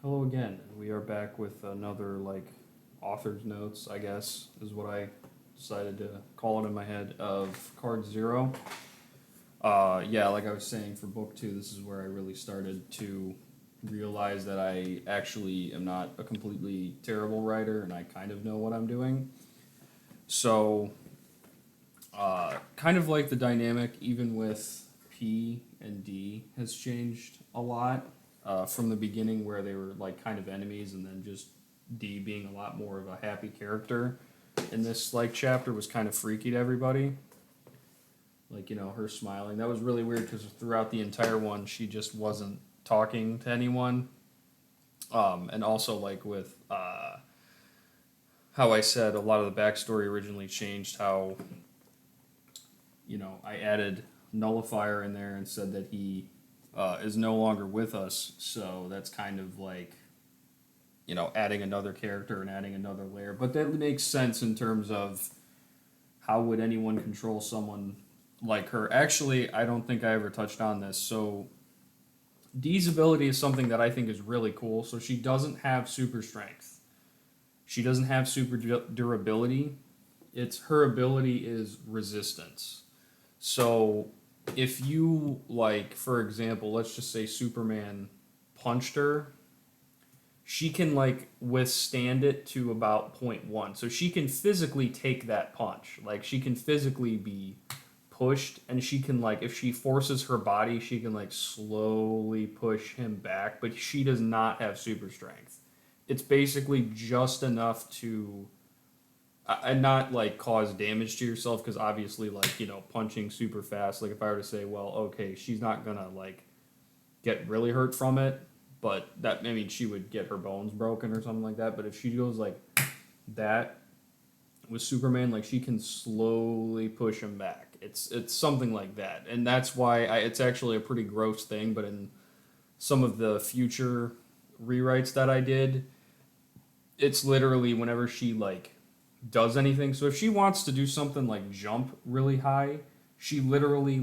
Hello again, and we are back with another author's notes, I guess, is what I decided to call it in my head of Card Zero. Yeah, like I was saying for book two, this is where I really started to realize that I actually am not a completely terrible writer, and I kind of know what I'm doing. So, kind of like the dynamic, even with P and D, has changed a lot from the beginning, where they were like kind of enemies, and then just D being a lot more of a happy character. In this chapter was kind of freaky to everybody. Like her smiling, that was really weird because throughout the entire one she just wasn't talking to anyone. And also with how I said a lot of the backstory originally changed, how I added nullifier in there and said that he is no longer with us. So that's kind of adding another character and adding another layer. But that makes sense in terms of how would anyone control someone like her. Actually, I don't think I ever touched on this. So Dee's ability is something that I think is really cool. So she doesn't have super strength. She doesn't have super durability. It's her ability is resistance. So if you for example, let's just say Superman punched her, she can withstand it to about point 0.1. So she can physically take that punch. Like she can physically be pushed, and she can if she forces her body, she can slowly push him back, but she does not have super strength. It's basically just enough to and not cause damage to yourself, because obviously punching super fast, like if I were to say, well, okay, she's not gonna get really hurt from it, but that, I mean, she would get her bones broken or something like that. But if she goes like that with Superman, she can slowly push him back. It's something like that, and that's why it's actually a pretty gross thing. But in some of the future rewrites that I did, it's literally whenever she does anything. So if she wants to do something like jump really high, she literally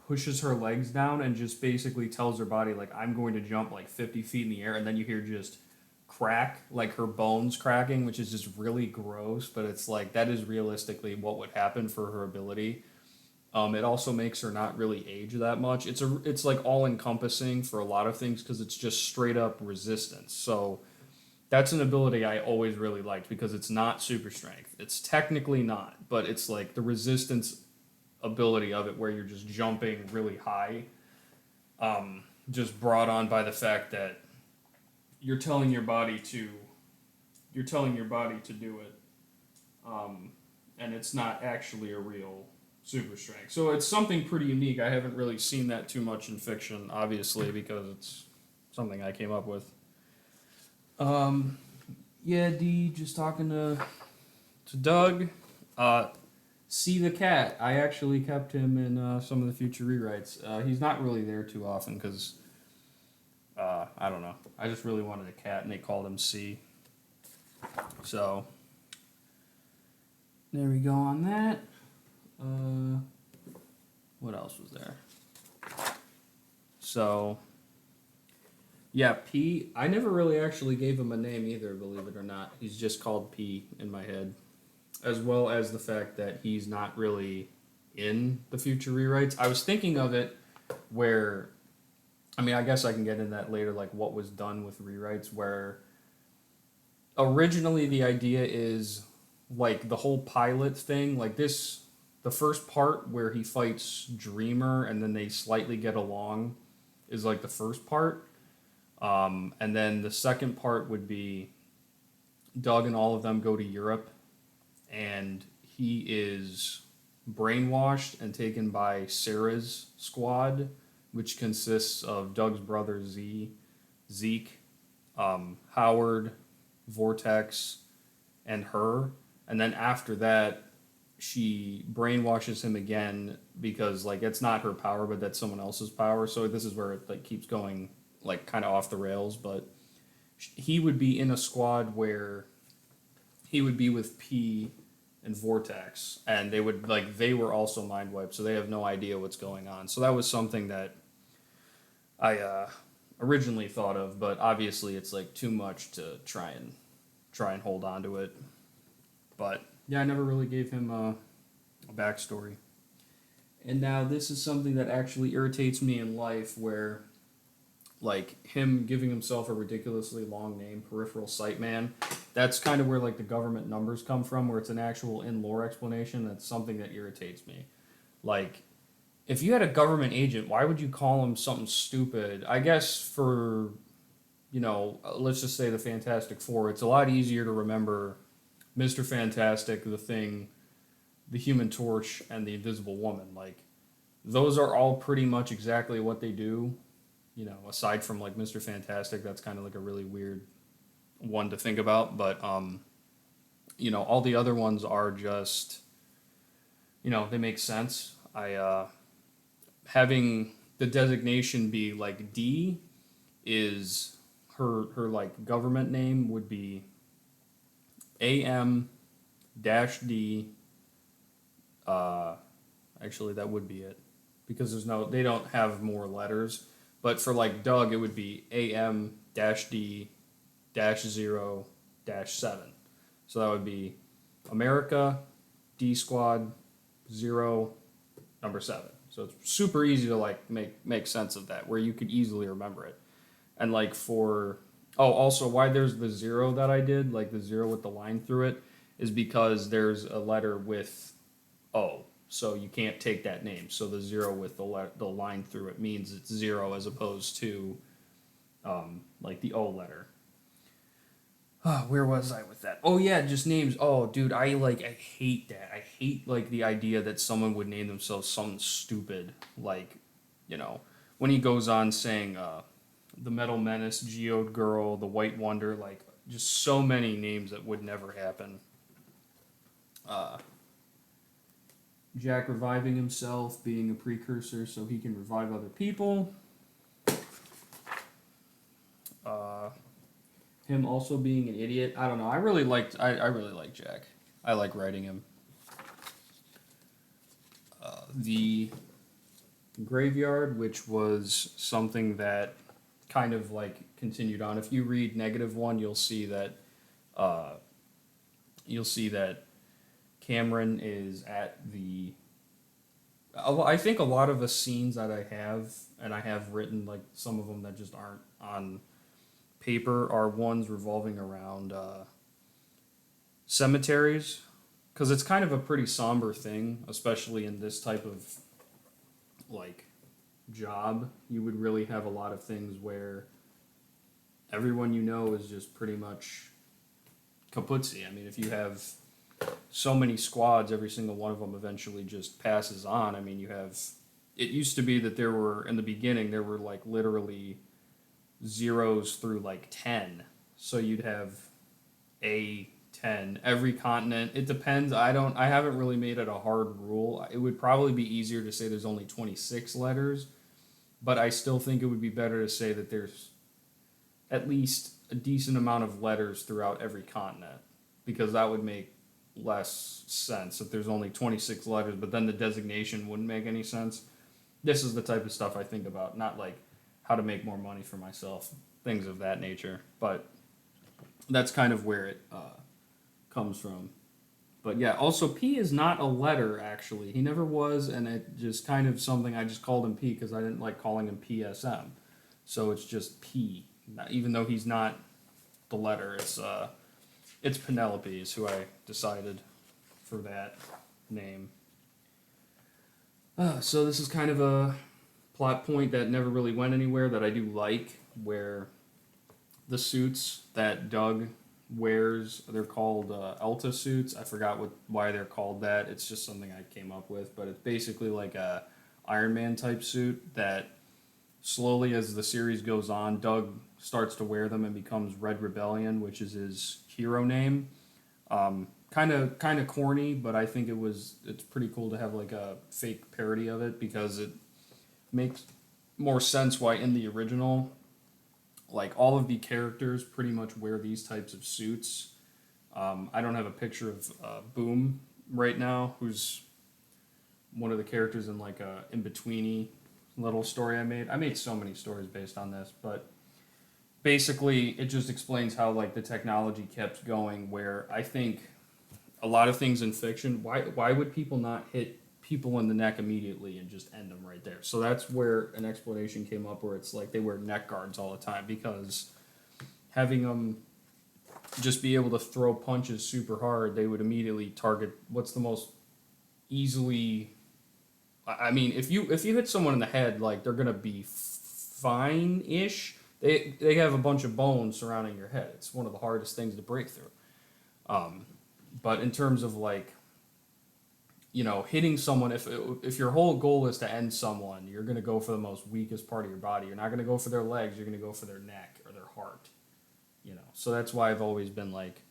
pushes her legs down and just basically tells her body I'm going to jump 50 feet in the air, and then you hear just crack, like her bones cracking, which is just really gross. But it's that is realistically what would happen for her ability. It also makes her not really age that much. It's all encompassing for a lot of things because it's just straight up resistance. So that's an ability I always really liked because it's not super strength. It's technically not, but it's the resistance ability of it where you're just jumping really high, just brought on by the fact that you're telling your body to you're telling your body to do it, and it's not actually a real super strength. So it's something pretty unique. I haven't really seen that too much in fiction, obviously, because it's something I came up with. Um, yeah, D, just talking to Doug. Uh, See the cat. I actually kept him in some of the future rewrites. He's not really there too often because I don't know. I just really wanted a cat, and they called him C. So there we go on that. Uh, what else was there? So yeah, P. I never really actually gave him a name either, believe it or not. He's just called P in my head, as well as the fact that he's not really in the future rewrites. I was thinking of it where, I mean, I guess I can get into that later, what was done with rewrites, where originally the idea is the whole pilot thing, the first part where he fights Dreamer and then they slightly get along is the first part. And then the second part would be Doug and all of them go to Europe, and he is brainwashed and taken by Sarah's squad, which consists of Doug's brother Zeke, Howard, Vortex, and her. And then after that, she brainwashes him again because it's not her power, but that's someone else's power. So this is where it keeps going kind of off the rails. But he would be in a squad where he would be with P and Vortex, and they were also mind wiped, so they have no idea what's going on. So that was something that I originally thought of, but obviously it's like too much to try and hold on to it. But yeah, I never really gave him a backstory. And now this is something that actually irritates me in life, where like him giving himself a ridiculously long name, Peripheral Sight Man. That's kind of where like the government numbers come from, where it's an actual in lore explanation. That's something that irritates me. Like, if you had a government agent, why would you call him something stupid? I guess for, let's just say the Fantastic Four, it's a lot easier to remember Mr. Fantastic, the Thing, the Human Torch, and the Invisible Woman. Like, those are all pretty much exactly what they do. Aside from like Mr. Fantastic, that's kind of like a really weird one to think about. But all the other ones are just, they make sense. Having the designation be like D is her like government name would be AM dash D. Actually, that would be it, because they don't have more letters. But for like Doug, it would be AM dash D dash 0 dash 7. So that would be America D Squad 0 number 7. So it's super easy to like make sense of that, where you could easily remember it. And like also why there's the 0 that I did, like the 0 with the line through it, is because there's a letter with O. So you can't take that name. So the 0 with the line through it means it's 0, as opposed to like the O letter. Where was I with that? Oh yeah, just names. Oh dude, I hate that. I hate like the idea that someone would name themselves something stupid, like, when he goes on saying the Metal Menace, Geode Girl, the White Wonder, like just so many names that would never happen. Jack reviving himself, being a precursor so he can revive other people. Him also being an idiot. I don't know. I really like Jack. I like writing him. The Graveyard, which was something that kind of like continued on. If you read -1, you'll see that Cameron is at the. I think a lot of the scenes that I have, and I have written like some of them that just aren't on paper, are ones revolving around cemeteries, because it's kind of a pretty somber thing, especially in this type of like job. You would really have a lot of things where everyone is just pretty much kaputzi. I mean, if you have so many squads, every single one of them eventually just passes on. I mean, it used to be that there were, in the beginning, there were like literally zeros through like 10. So you'd have A10, every continent. It depends. I haven't really made it a hard rule. It would probably be easier to say there's only 26 letters, but I still think it would be better to say that there's at least a decent amount of letters throughout every continent, because that would make less sense if there's only 26 letters, but then the designation wouldn't make any sense. This is the type of stuff I think about, not like how to make more money for myself, things of that nature. But that's kind of where it comes from. But yeah, also P is not a letter, actually. He never was, and it just kind of something, I just called him P because I didn't like calling him PSM. So it's just P, even though he's not the letter. It's Penelope is who I decided for that name. So this is kind of a plot point that never really went anywhere that I do like, where the suits that Doug wears, they're called Elta suits. I forgot why they're called that. It's just something I came up with, but it's basically like a Iron Man type suit that slowly, as the series goes on, Doug starts to wear them and becomes Red Rebellion, which is his hero name. Kind of corny, but I think it's pretty cool to have like a fake parody of it, because it makes more sense why in the original, like all of the characters pretty much wear these types of suits. I don't have a picture of Boom right now, who's one of the characters in like a In-Betweeny little story I made. I made so many stories based on this, but basically it just explains how like the technology kept going. Where I think a lot of things in fiction, why would people not hit people in the neck immediately and just end them right there? So that's where an explanation came up where it's like they wear neck guards all the time because having them just be able to throw punches super hard, they would immediately target what's the most easily. I mean, if you hit someone in the head, like they're gonna be fine ish. They have a bunch of bones surrounding your head. It's one of the hardest things to break through. Um, but in terms of like hitting someone, if your whole goal is to end someone, you're gonna go for the most weakest part of your body. You're not gonna go for their legs. You're gonna go for their neck or their heart. So that's why I've always been like,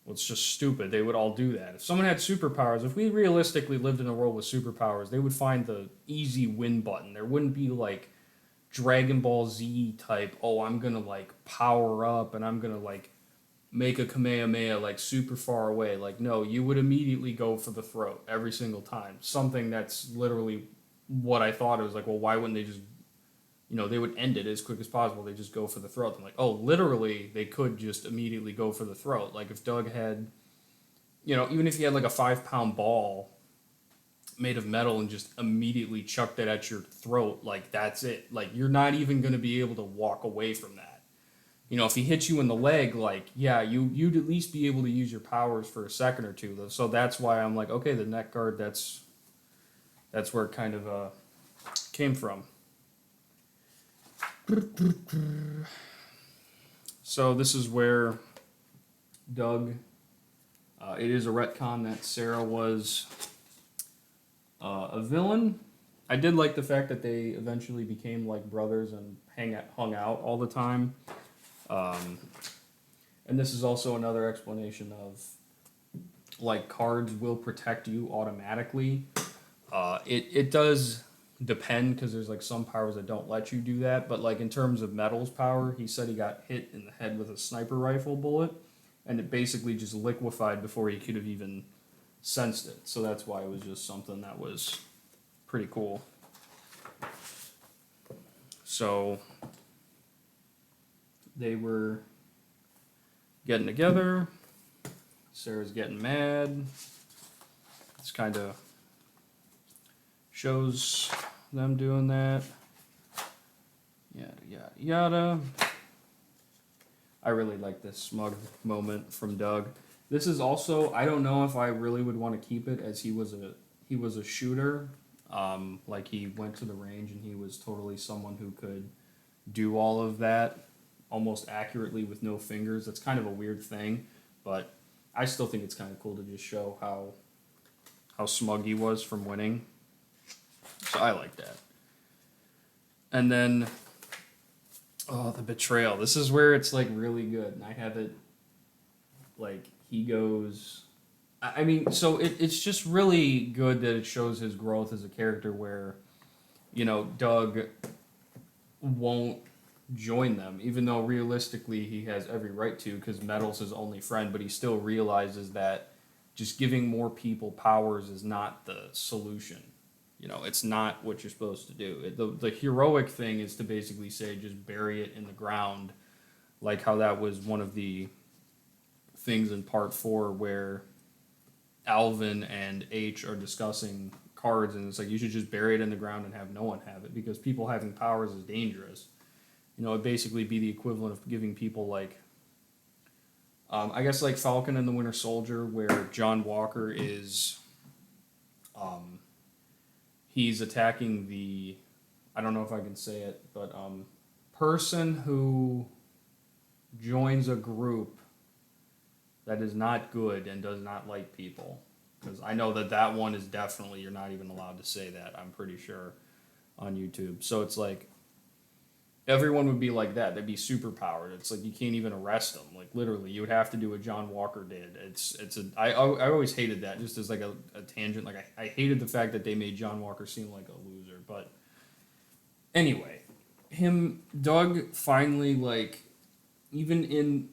well, it's just stupid. They would all do that. If someone had superpowers, if we realistically lived in a world with superpowers, they would find the easy win button. There wouldn't be like Dragon Ball Z type, oh, I'm gonna like power up and I'm gonna like make a Kamehameha like super far away. Like, no, you would immediately go for the throat every single time. Something that's literally what I thought. It was like, well, why wouldn't they just, they would end it as quick as possible. They just go for the throat. I'm like, oh, literally, they could just immediately go for the throat. Like if Doug had, even if he had like a 5 pound ball made of metal and just immediately chucked it at your throat, like that's it. Like you're not even going to be able to walk away from that. If he hits you in the leg, like yeah, you'd at least be able to use your powers for a second or two. So that's why I'm like, okay, the neck guard. That's where it kind of came from. So this is where Doug. It is a retcon that Sarah was a villain. I did like the fact that they eventually became like brothers and hung out all the time. And this is also another explanation of like cards will protect you automatically. It does depend because there's like some powers that don't let you do that, but like in terms of Metal's power, he said he got hit in the head with a sniper rifle bullet and it basically just liquefied before he could have even sensed it. So that's why it was just something that was pretty cool. So they were getting together. Sarah's getting mad. This kind of shows them doing that. Yada, yada, yada. I really like this smug moment from Doug. This is also, I don't know if I really would want to keep it as he was a shooter. Like he went to the range and he was totally someone who could do all of that almost accurately with no fingers. That's kind of a weird thing, but I still think it's kind of cool to just show how smug he was from winning. So I like that. And then, oh, the betrayal. This is where it's like really good. And I have it, like, he goes. I mean, so it's just really good that it shows his growth as a character where, Doug won't join them, even though realistically he has every right to because Metal's his only friend, but he still realizes that just giving more people powers is not the solution. It's not what you're supposed to do. The heroic thing is to basically say just bury it in the ground, like how that was one of the things in part 4 where Alvin and H are discussing cards, and it's like you should just bury it in the ground and have no one have it because people having powers is dangerous. It'd basically be the equivalent of giving people like, I guess like Falcon and the Winter Soldier, where John Walker is, he's attacking the, I don't know if I can say it, but person who joins a group that is not good and does not like people. Because I know that one is definitely, you're not even allowed to say that, I'm pretty sure, on YouTube. So it's like, everyone would be like that. They'd be super powered. It's like you can't even arrest them. Like literally, you would have to do what John Walker did. I always hated that just as like a tangent. Like I hated the fact that they made John Walker seem like a loser. But anyway, Doug finally like even in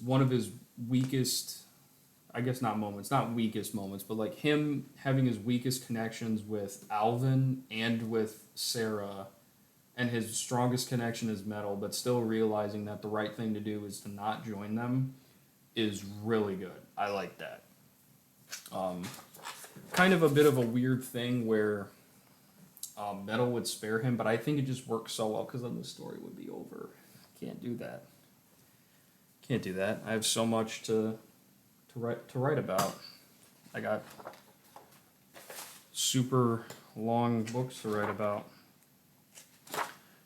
one of his weakest, I guess not weakest moments, but like him having his weakest connections with Alvin and with Sarah and his strongest connection is metal, but still realizing that the right thing to do is to not join them is really good. I like that. Kind of a bit of a weird thing where Metal would spare him, but I think it just works so well because then the story would be over. Can't do that. Can't do that. I have so much to write about. I got super long books to write about.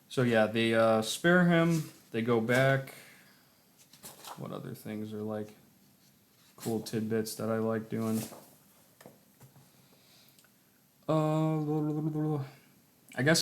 So yeah, they spare him. They go back. What other things are like cool tidbits that I like doing? I guess